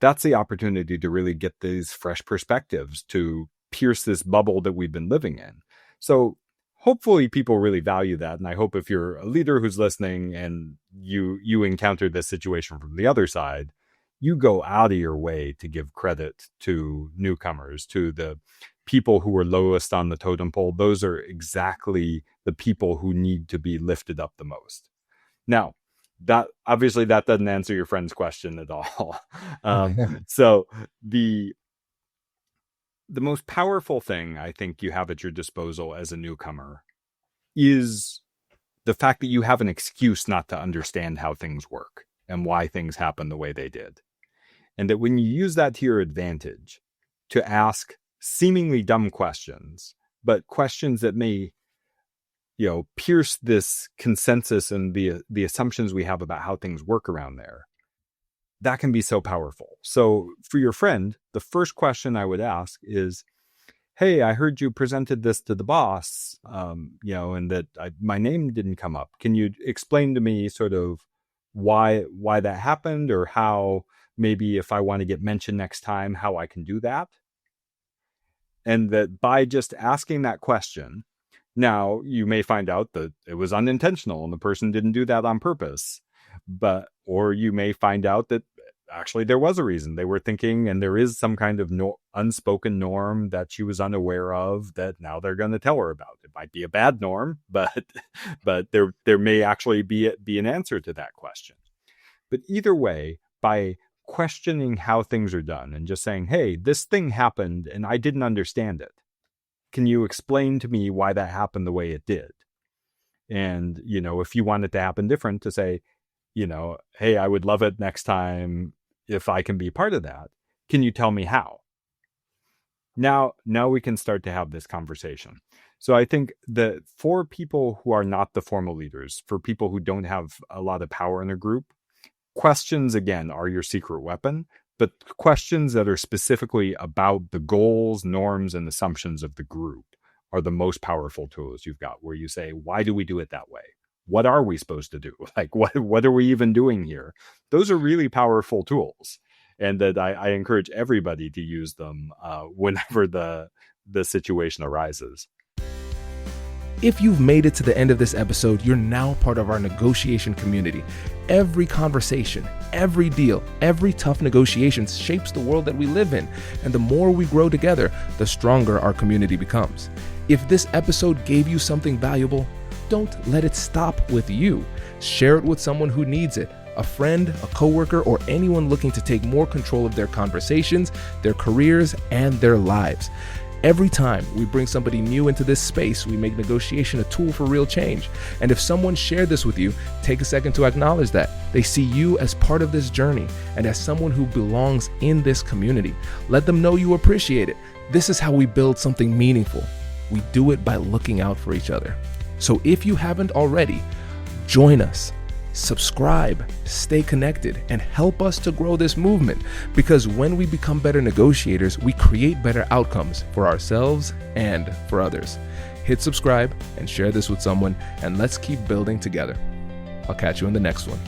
that's the opportunity to really get these fresh perspectives to pierce this bubble that we've been living in. So hopefully people really value that. And I hope if you're a leader who's listening and you encounter this situation from the other side, you go out of your way to give credit to newcomers, to the people who are lowest on the totem pole. Those are exactly the people who need to be lifted up the most. Now, that obviously that doesn't answer your friend's question at all. So the most powerful thing I think you have at your disposal as a newcomer is the fact that you have an excuse not to understand how things work and why things happen the way they did. And that when you use that to your advantage to ask seemingly dumb questions, but questions that may, pierce this consensus and the assumptions we have about how things work around there, that can be so powerful. So for your friend, the first question I would ask is, hey, I heard you presented this to the boss, and that my name didn't come up. Can you explain to me sort of why that happened, or how maybe if I want to get mentioned next time, how I can do that? And that by just asking that question, now you may find out that it was unintentional and the person didn't do that on purpose. Or you may find out that actually there was a reason. They were thinking, and there is some kind of unspoken norm that she was unaware of that now they're going to tell her about. It might be a bad norm, but there may actually be an answer to that question. But either way, by questioning how things are done and just saying, hey, this thing happened and I didn't understand it. Can you explain to me why that happened the way it did? And, if you want it to happen different, to say, hey, I would love it next time if I can be part of that. Can you tell me how? Now we can start to have this conversation. So I think that for people who are not the formal leaders, for people who don't have a lot of power in a group, questions, again, are your secret weapon, but questions that are specifically about the goals, norms, and assumptions of the group are the most powerful tools you've got, where you say, why do we do it that way? What are we supposed to do? Like, what are we even doing here? Those are really powerful tools. And that I encourage everybody to use them whenever the situation arises. If you've made it to the end of this episode, you're now part of our negotiation community. Every conversation, every deal, every tough negotiation shapes the world that we live in. And the more we grow together, the stronger our community becomes. If this episode gave you something valuable, don't let it stop with you. Share it with someone who needs it. A friend, a coworker, or anyone looking to take more control of their conversations, their careers, and their lives. Every time we bring somebody new into this space, we make negotiation a tool for real change. And if someone shared this with you, take a second to acknowledge that. They see you as part of this journey and as someone who belongs in this community. Let them know you appreciate it. This is how we build something meaningful. We do it by looking out for each other. So if you haven't already, join us. Subscribe, stay connected, and help us to grow this movement, because when we become better negotiators, we create better outcomes for ourselves and for others. Hit subscribe and share this with someone, and let's keep building together. I'll catch you in the next one.